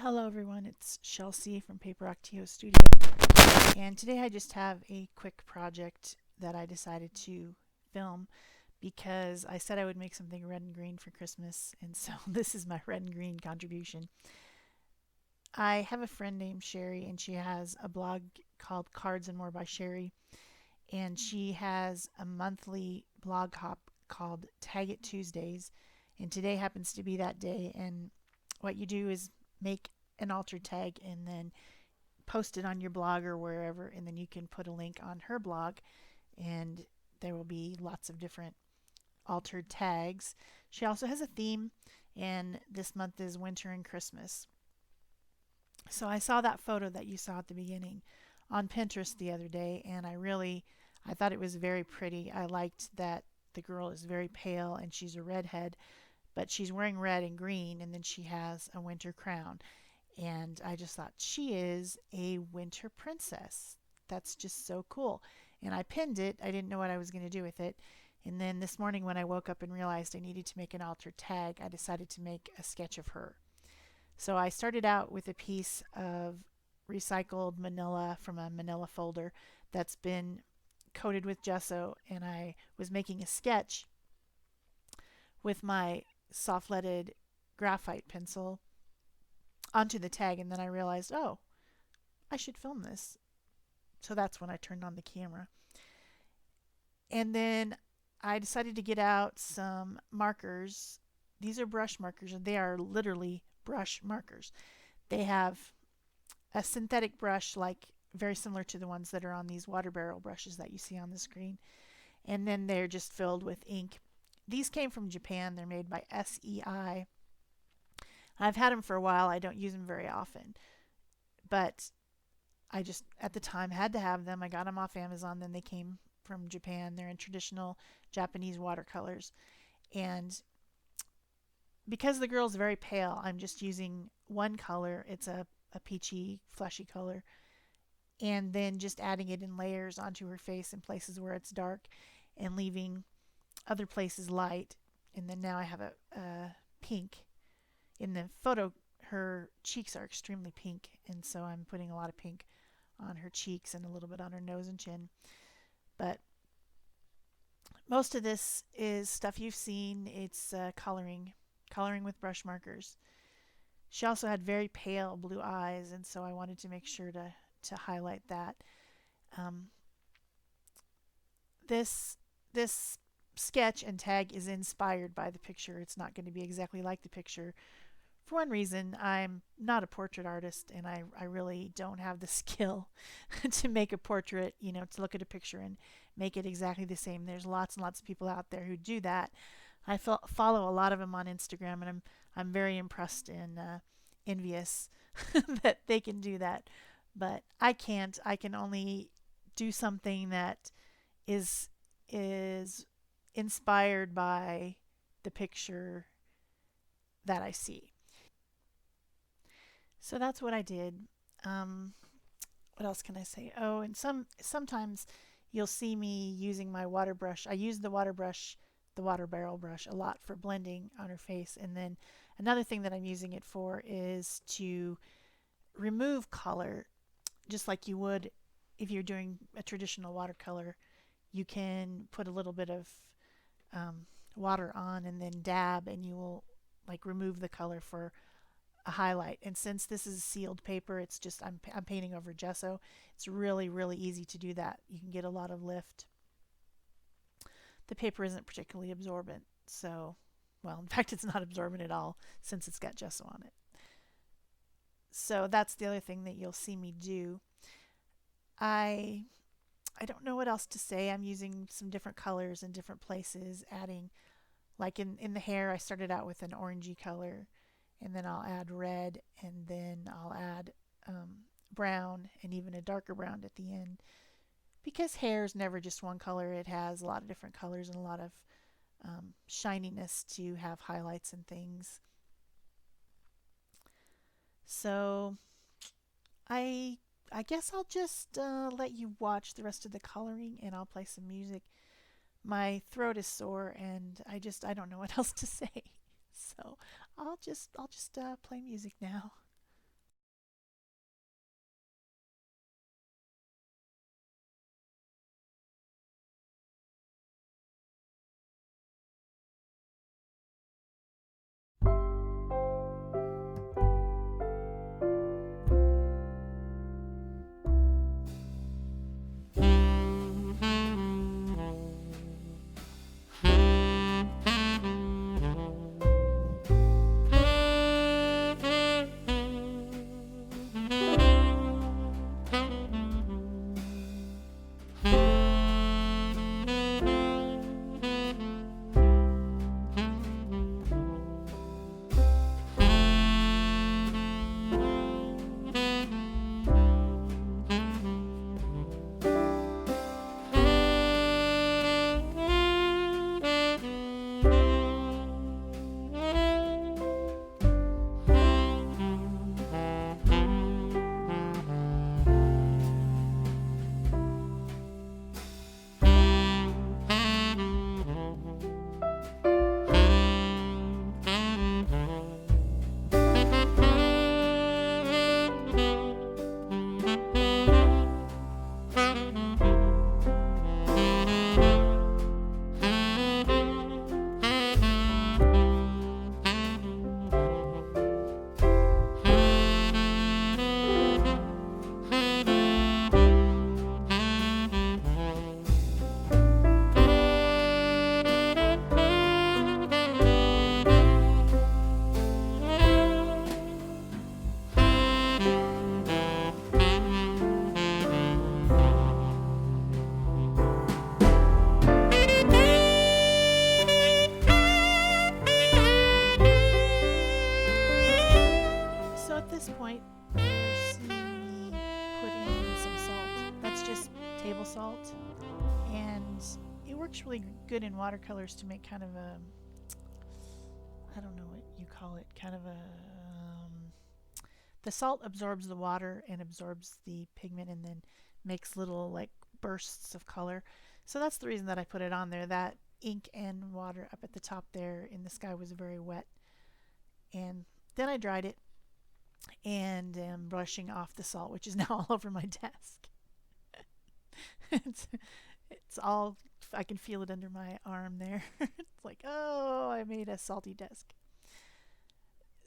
Hello everyone, it's Shel C from Paper Octio Studio, and today I just have a quick project that I decided to film because I said I would make something red and green for Christmas, and so this is my red and green contribution. I have a friend named Sherry, and she has a blog called Cards and More by Sherry, and she has a monthly blog hop called Tag It Tuesdays, and today happens to be that day. And what you do is make an alter tag and then post it on your blog or wherever, and then you can put a link on her blog, and there will be lots of different altered tags. She also has a theme, and this month is winter and Christmas. So I saw that photo that you saw at the beginning on Pinterest the other day, and I thought it was very pretty. I liked that the girl is very pale and she's a redhead, but she's wearing red and green, and then she has a winter crown. And I just thought she is a winter princess. That's just so cool. And I pinned it. I didn't know what I was going to do with it. And then this morning when I woke up and realized I needed to make an altered tag, I decided to make a sketch of her. So I started out with a piece of recycled manila from a manila folder that's been coated with gesso, and I was making a sketch with my soft leaded graphite pencil onto the tag, and then I realized, oh, I should film this. So that's when I turned on the camera. And then I decided to get out some markers. These are brush markers, and they are literally brush markers. They have a synthetic brush, like very similar to the ones that are on these water barrel brushes that you see on the screen. And then they're just filled with ink. These came from Japan. They're made by SEI. I've had them for a while. I don't use them very often, but I just at the time had to have them. I got them off Amazon. Then they came from Japan. They're in traditional Japanese watercolors. And because the girl's very pale, I'm just using one color. It's a peachy, fleshy color. And then just adding it in layers onto her face in places where it's dark and leaving other places light. And then now I have a pink. In the photo, her cheeks are extremely pink, and so I'm putting a lot of pink on her cheeks and a little bit on her nose and chin. But most of this is stuff you've seen. It's coloring with brush markers. She also had very pale blue eyes, and so I wanted to make sure to highlight that. Um, this sketch and tag is inspired by the picture. It's not going to be exactly like the picture. For one reason, I'm not a portrait artist, and I really don't have the skill to make a portrait, to look at a picture and make it exactly the same. There's lots and lots of people out there who do that. I follow a lot of them on Instagram, and I'm very impressed and envious that they can do that. But I can't. I can only do something that is inspired by the picture that I see. So that's what I did. Um, what else can I say? Oh, and sometimes you'll see me using my water brush. I use the water brush, the water barrel brush, a lot for blending on her face. And then another thing that I'm using it for is to remove color, just like you would if you're doing a traditional watercolor. You can put a little bit of um, water on and then dab, and you will like remove the color for a highlight. And since this is sealed paper, it's just I'm painting over gesso. It's really easy to do that. You can get a lot of lift. The paper isn't particularly absorbent, so well, in fact, it's not absorbent at all since it's got gesso on it. So that's the other thing that you'll see me do. I I don't know what else to say. I'm using some different colors in different places, adding like in the hair, I started out with an orangey color, and then I'll add red, and then I'll add brown, and even a darker brown at the end. Because hair is never just one color, it has a lot of different colors and a lot of shininess to have highlights and things. So I I guess I'll just let you watch the rest of the coloring, and I'll play some music. My throat is sore, and I don't know what else to say. So I'll just play music now. table salt, and it works really good in watercolors to make kind of a, I don't know what you call it, kind of a, the salt absorbs the water and absorbs the pigment and then makes little like bursts of color. So that's the reason that I put it on there. That ink and water up at the top there in the sky was very wet. And then I dried it and am brushing off the salt, which is now all over my desk. it's, it's all, I can feel it under my arm there. It's like, oh, I made a salty desk.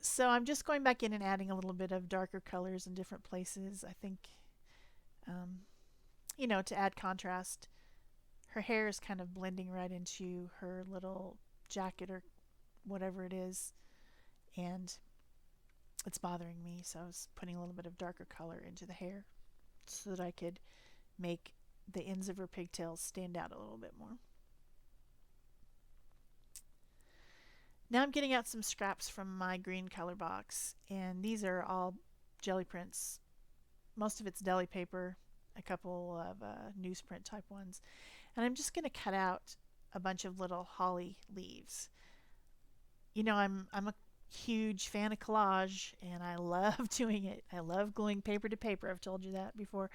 So I'm just going back in and adding a little bit of darker colors in different places. I think, um, to add contrast. Her hair is kind of blending right into her little jacket or whatever it is, and it's bothering me, so I was putting a little bit of darker color into the hair so that I could make the ends of her pigtails stand out a little bit more. Now I'm getting out some scraps from my green color box, and these are all jelly prints. Most of it's deli paper, a couple of newsprint type ones, and I'm just going to cut out a bunch of little holly leaves. I'm a huge fan of collage, and I love doing it. I love gluing paper to paper. I've told you that before.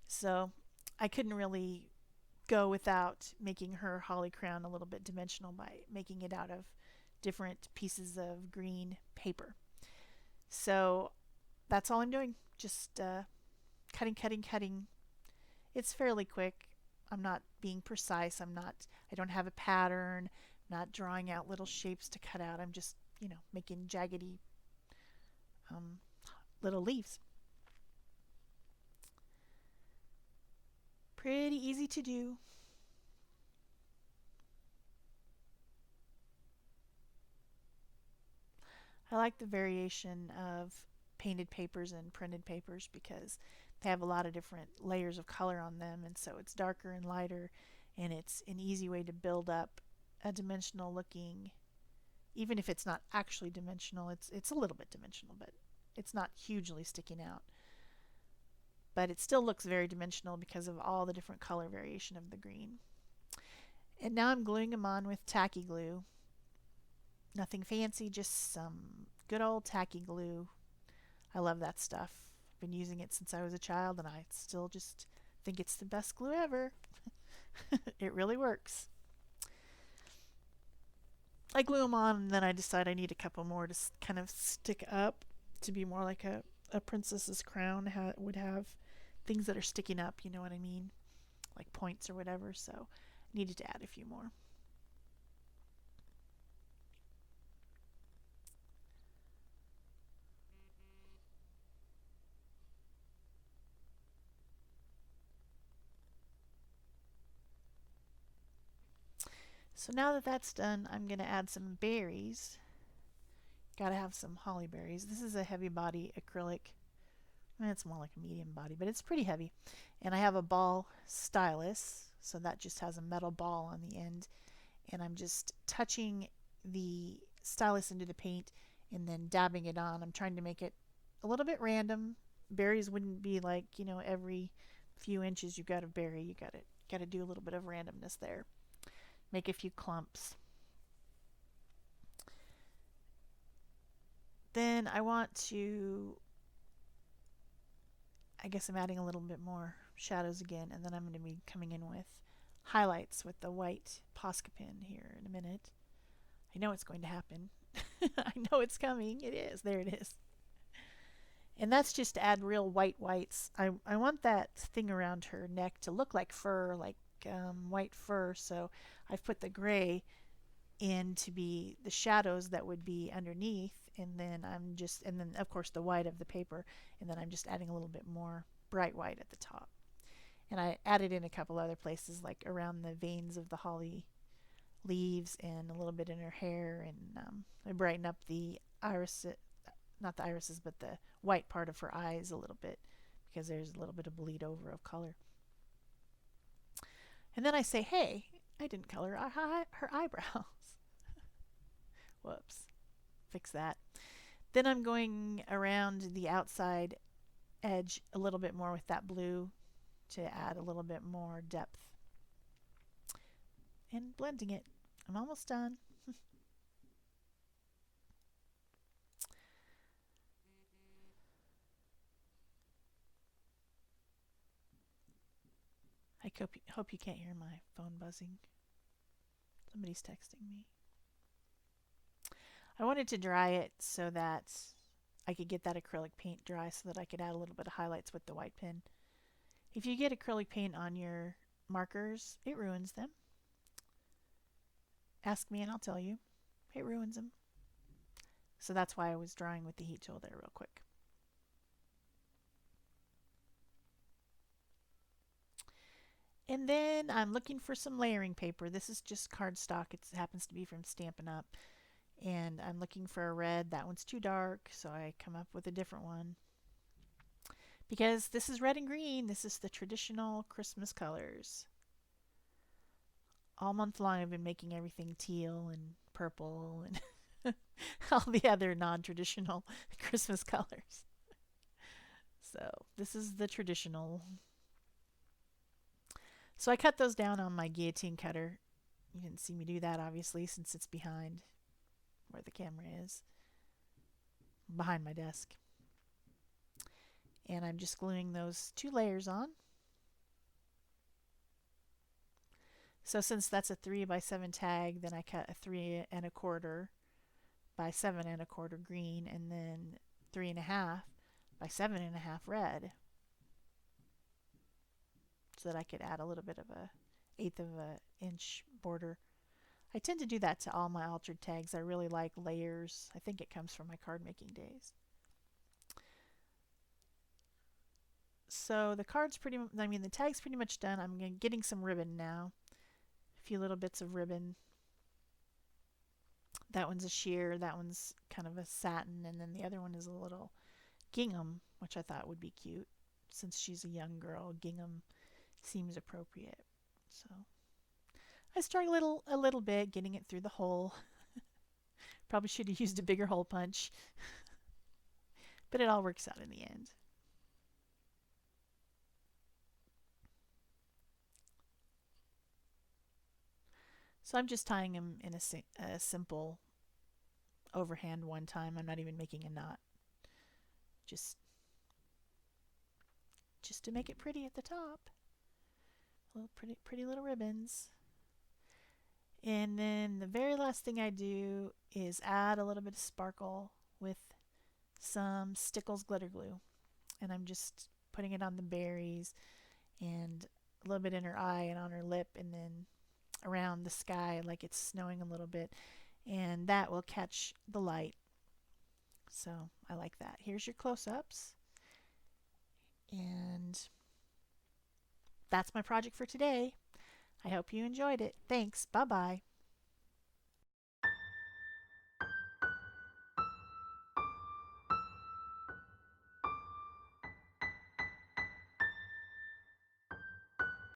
So I couldn't really go without making her holly crown a little bit dimensional by making it out of different pieces of green paper. So that's all I'm doing. Just cutting, cutting, cutting. It's fairly quick. I'm not being precise. I don't have a pattern. I'm not drawing out little shapes to cut out. I'm just, making jaggedy little leaves. Pretty easy to do. I like the variation of painted papers and printed papers because they have a lot of different layers of color on them, and so it's darker and lighter, and it's an easy way to build up a dimensional looking, even if it's not actually dimensional. It's a little bit dimensional, but it's not hugely sticking out. But it still looks very dimensional because of all the different color variation of the green. And now I'm gluing them on with tacky glue. Nothing fancy, just some good old tacky glue. I love that stuff. I've been using it since I was a child, and I still just think it's the best glue ever. It really works. I glue them on, and then I decide I need a couple more to kind of stick up to be more like a princess's crown would have things that are sticking up, you know what I mean? Like points or whatever, so I needed to add a few more. So now that that's done, I'm going to add some berries. Gotta have some holly berries. This is a heavy body acrylic. It's more like a medium body, but it's pretty heavy. And I have a ball stylus, so that just has a metal ball on the end. And I'm just touching the stylus into the paint and then dabbing it on. I'm trying to make it a little bit random. Berries wouldn't be like, every few inches you got a berry. You gotta do a little bit of randomness there. Make a few clumps. Then I want to, I guess I'm adding a little bit more shadows again, and then I'm going to be coming in with highlights with the white Posca pen here in a minute. I know it's going to happen. I know it's coming. It is. There it is. And that's just to add real whites. I want that thing around her neck to look like fur, like white fur, so I've put the gray in to be the shadows that would be underneath, and then of course the white of the paper, and then I'm just adding a little bit more bright white at the top. And I added in a couple other places, like around the veins of the holly leaves and a little bit in her hair, and I brighten up the iris, not the irises, but the white part of her eyes a little bit because there's a little bit of bleed over of color. And then I say, hey, I didn't color her eyebrows. Whoops. Fix that. Then I'm going around the outside edge a little bit more with that blue to add a little bit more depth. And blending it. I'm almost done. I hope you can't hear my phone buzzing. Somebody's texting me. I wanted to dry it so that I could get that acrylic paint dry so that I could add a little bit of highlights with the white pen. If you get acrylic paint on your markers, it ruins them. Ask me and I'll tell you. It ruins them. So that's why I was drawing with the heat tool there real quick. And then I'm looking for some layering paper. This is just cardstock. It happens to be from Stampin' Up. And I'm looking for a red. That one's too dark, so I come up with a different one. Because this is red and green. This is the traditional Christmas colors. All month long I've been making everything teal and purple and all the other non-traditional Christmas colors. So this is the traditional. So I cut those down on my guillotine cutter. You didn't see me do that, obviously, since it's behind where the camera is, behind my desk. And I'm just gluing those 2 layers on. So since that's a 3x7 tag, then I cut a 3 1/4 by 7 1/4 green, and then 3 1/2 by 7 1/2 red, so that I could add a little bit of a 1/8 of an inch border. I tend to do that to all my altered tags. I really like layers. I think it comes from my card making days. So the the tag's pretty much done. I'm getting some ribbon now. A few little bits of ribbon. That one's a sheer, that one's kind of a satin, and then the other one is a little gingham, which I thought would be cute. Since she's a young girl, gingham seems appropriate. So I struggled a little bit getting it through the hole. Probably should have used a bigger hole punch. But it all works out in the end. So I'm just tying them in a simple overhand one time. I'm not even making a knot. Just to make it pretty at the top. Little pretty little ribbons. And then the very last thing I do is add a little bit of sparkle with some Stickles glitter glue. And I'm just putting it on the berries and a little bit in her eye and on her lip, and then around the sky like it's snowing a little bit. And that will catch the light. So I like that. Here's your close-ups. And that's my project for today. I hope you enjoyed it. Thanks. Bye-bye.